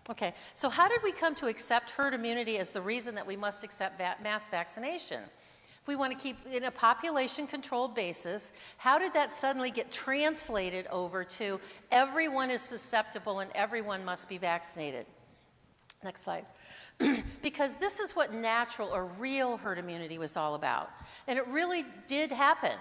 Okay, so how did we come to accept herd immunity as the reason that we must accept mass vaccination? If we want to keep in a population-controlled basis, how did that suddenly get translated over to everyone is susceptible and everyone must be vaccinated? Next slide. Because this is what natural or real herd immunity was all about. And it really did happen.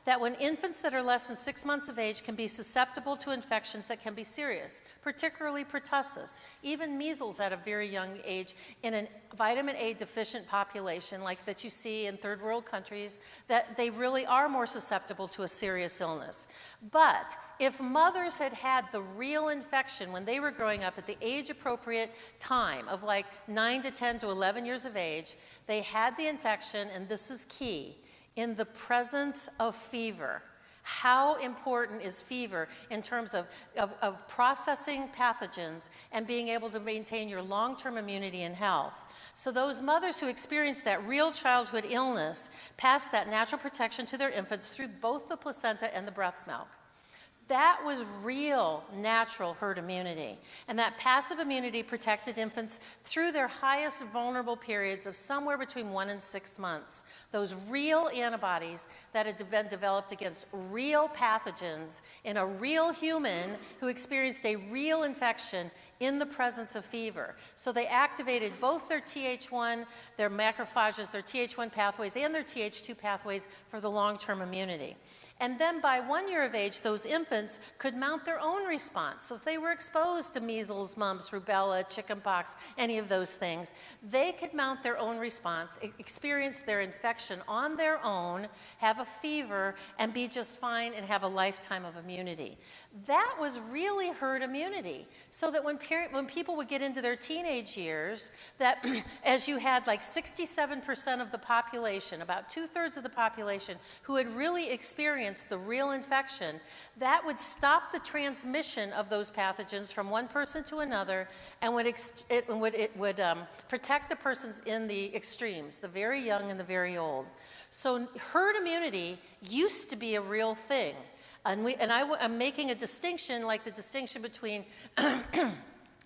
That when infants that are less than 6 months of age can be susceptible to infections that can be serious, particularly pertussis, even measles at a very young age in a vitamin A deficient population like that you see in third world countries, that they really are more susceptible to a serious illness. But if mothers had had the real infection when they were growing up at the age appropriate time of like 9 to 10 to 11 years of age, they had the infection, and this is key, in the presence of fever. How important is fever in terms of processing pathogens and being able to maintain your long-term immunity and health? So those mothers who experienced that real childhood illness passed that natural protection to their infants through both the placenta and the breast milk. That was real natural herd immunity. And that passive immunity protected infants through their highest vulnerable periods of somewhere between 1 and 6 months. Those real antibodies that had been developed against real pathogens in a real human who experienced a real infection in the presence of fever. So they activated both their Th1, their macrophages, their Th1 pathways, and their Th2 pathways for the long-term immunity. And then by 1 year of age, those infants could mount their own response. So if they were exposed to measles, mumps, rubella, chickenpox, any of those things, they could mount their own response, experience their infection on their own, have a fever, and be just fine and have a lifetime of immunity. That was really herd immunity. So that when people would get into their teenage years, that as you had like 67% of the population, about 2/3 of the population, who had really experienced the real infection, that would stop the transmission of those pathogens from one person to another, and it would protect the persons in the extremes, the very young and the very old. So herd immunity used to be a real thing. I'm making a distinction, like the distinction between,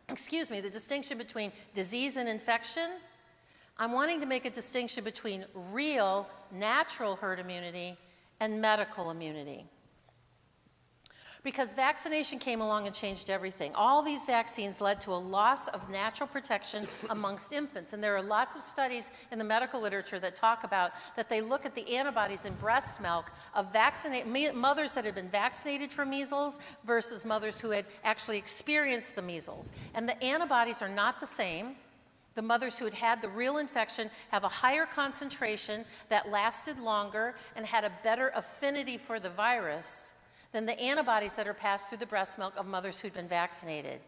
excuse me, the distinction between disease and infection. I'm wanting to make a distinction between real, natural herd immunity and medical immunity. Because vaccination came along and changed everything. All these vaccines led to a loss of natural protection amongst infants. And there are lots of studies in the medical literature that talk about that they look at the antibodies in breast milk of mothers that had been vaccinated for measles versus mothers who had actually experienced the measles. And the antibodies are not the same. The mothers who had had the real infection have a higher concentration that lasted longer and had a better affinity for the virus than the antibodies that are passed through the breast milk of mothers who'd been vaccinated.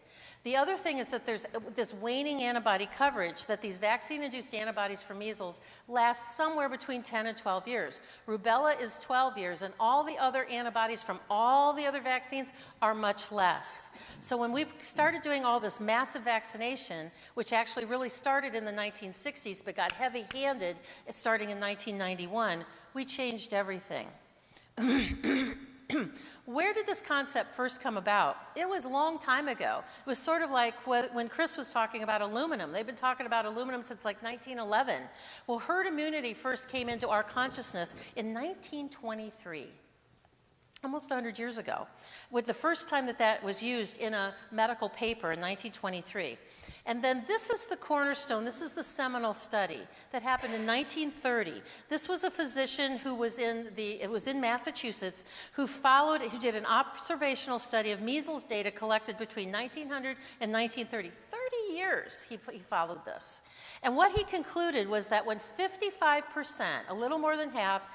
The other thing is that there's this waning antibody coverage, that these vaccine-induced antibodies for measles last somewhere between 10 and 12 years. Rubella is 12 years, and all the other antibodies from all the other vaccines are much less. So when we started doing all this massive vaccination, which actually really started in the 1960s but got heavy-handed starting in 1991, we changed everything. Where did this concept first come about? It was a long time ago. It was sort of like when Chris was talking about aluminum. They've been talking about aluminum since like 1911. Well, herd immunity first came into our consciousness in 1923. Almost 100 years ago, with the first time that was used in a medical paper in 1923. And then this is the cornerstone, this is the seminal study that happened in 1930. This was a physician who was in Massachusetts, who did an observational study of measles data collected between 1900 and 1930. 30 years he followed this. And what he concluded was that when 55%, a little more than half,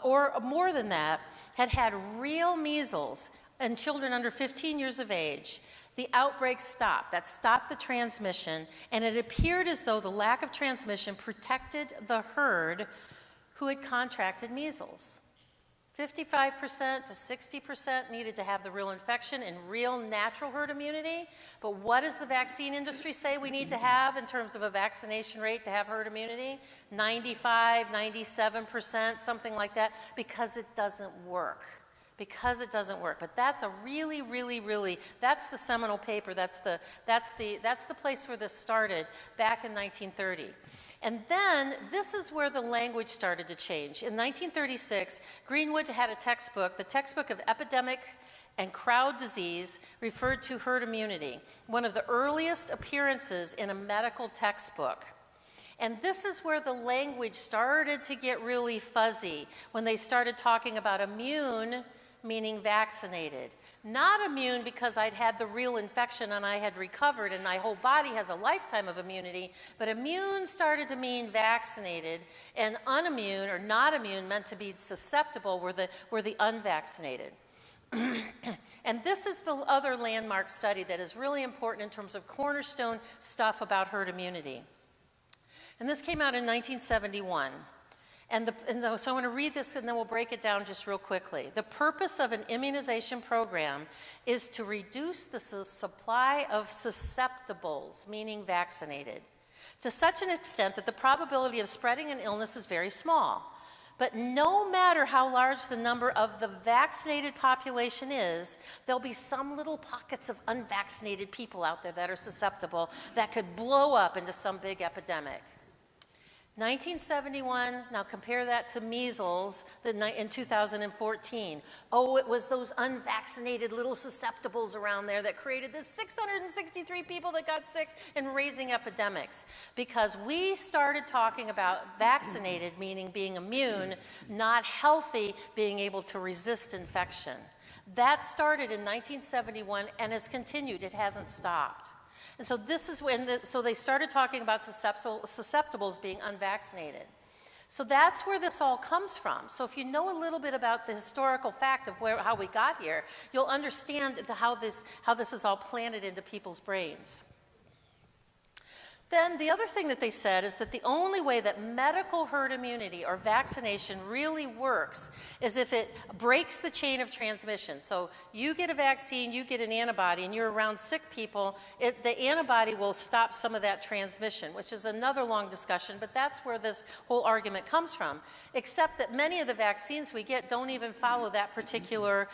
or more than that, had real measles in children under 15 years of age, the outbreak stopped. That stopped the transmission, and it appeared as though the lack of transmission protected the herd who had contracted measles. 55% to 60% needed to have the real infection and real natural herd immunity. But what does the vaccine industry say we need to have in terms of a vaccination rate to have herd immunity? 95, 97%, something like that, because it doesn't work. because it doesn't work. But that's a really, really, really, that's the seminal paper. That's the place where this started back in 1930. And then this is where the language started to change. In 1936, Greenwood had a textbook, the textbook of epidemic and crowd disease referred to herd immunity, one of the earliest appearances in a medical textbook. And this is where the language started to get really fuzzy, when they started talking about immune, meaning vaccinated. Not immune because I'd had the real infection and I had recovered and my whole body has a lifetime of immunity, but immune started to mean vaccinated, and unimmune or not immune meant to be susceptible were the unvaccinated. And this is the other landmark study that is really important in terms of cornerstone stuff about herd immunity. And this came out in 1971. So I'm going to read this and then we'll break it down just real quickly. The purpose of an immunization program is to reduce the supply of susceptibles, meaning vaccinated, to such an extent that the probability of spreading an illness is very small. But no matter how large the number of the vaccinated population is, there'll be some little pockets of unvaccinated people out there that are susceptible that could blow up into some big epidemic. 1971, now compare that to measles in 2014. Oh, it was those unvaccinated little susceptibles around there that created this 663 people that got sick and raising epidemics. Because we started talking about vaccinated, meaning being immune, not healthy, being able to resist infection. That started in 1971 and has continued. It hasn't stopped. And so this is when, so they started talking about susceptibles being unvaccinated. So that's where this all comes from. So if you know a little bit about the historical fact of how we got here, you'll understand how this is all planted into people's brains. Then the other thing that they said is that the only way that medical herd immunity or vaccination really works is if it breaks the chain of transmission. So you get a vaccine, you get an antibody, and you're around sick people, the antibody will stop some of that transmission, which is another long discussion, but that's where this whole argument comes from. Except that many of the vaccines we get don't even follow that particular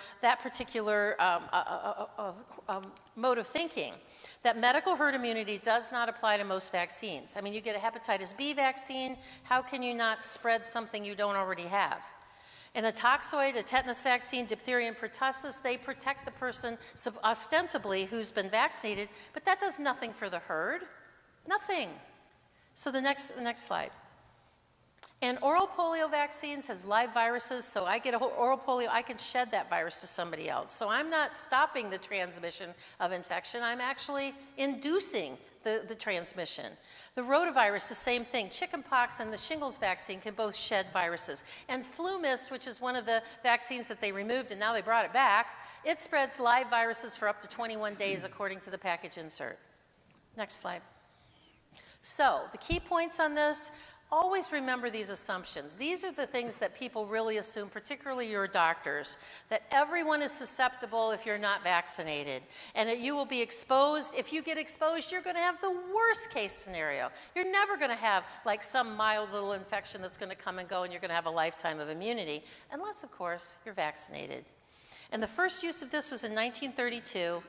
mode of thinking. That medical herd immunity does not apply to most vaccines. I mean, you get a hepatitis B vaccine, how can you not spread something you don't already have? In a toxoid, a tetanus vaccine, diphtheria and pertussis, they protect the person ostensibly who's been vaccinated, but that does nothing for the herd. Nothing. So the next slide. And oral polio vaccines has live viruses, so I get oral polio, I can shed that virus to somebody else. So I'm not stopping the transmission of infection, I'm actually inducing the transmission. The rotavirus, the same thing. Chickenpox and the shingles vaccine can both shed viruses. And flu mist, which is one of the vaccines that they removed and now they brought it back, it spreads live viruses for up to 21 days according to the package insert. Next slide. So the key points on this, always remember these assumptions. These are the things that people really assume, particularly your doctors, that everyone is susceptible if you're not vaccinated, and that you will be exposed. If you get exposed, you're going to have the worst case scenario. You're never going to have like some mild little infection that's going to come and go and you're going to have a lifetime of immunity, unless, of course, you're vaccinated. And the first use of this was in 1932.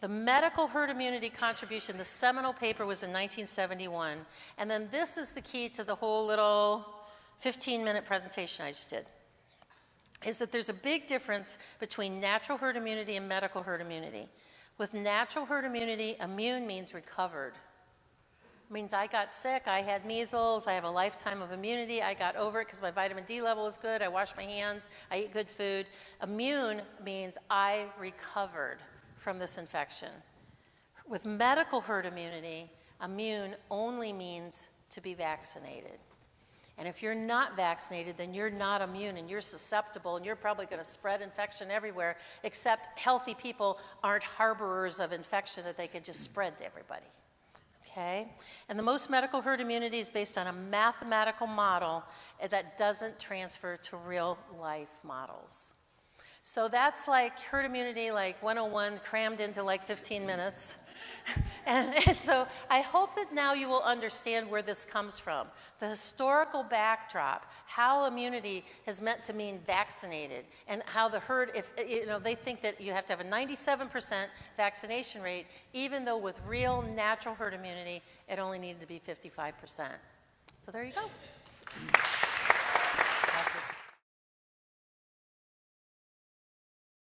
The medical herd immunity contribution, the seminal paper, was in 1971. And then this is the key to the whole little 15-minute presentation I just did, is that there's a big difference between natural herd immunity and medical herd immunity. With natural herd immunity, immune means recovered. It means I got sick, I had measles, I have a lifetime of immunity, I got over it because my vitamin D level is good, I wash my hands, I eat good food. Immune means I recovered from this infection. With medical herd immunity, immune only means to be vaccinated. And if you're not vaccinated, then you're not immune and you're susceptible and you're probably going to spread infection everywhere, except healthy people aren't harborers of infection that they can just spread to everybody. Okay? And the most medical herd immunity is based on a mathematical model that doesn't transfer to real life models. So that's like herd immunity, like 101 crammed into like 15 minutes. And so I hope that now you will understand where this comes from. The historical backdrop, how immunity is meant to mean vaccinated, and how the herd, if they think that you have to have a 97% vaccination rate, even though with real natural herd immunity, it only needed to be 55%. So there you go.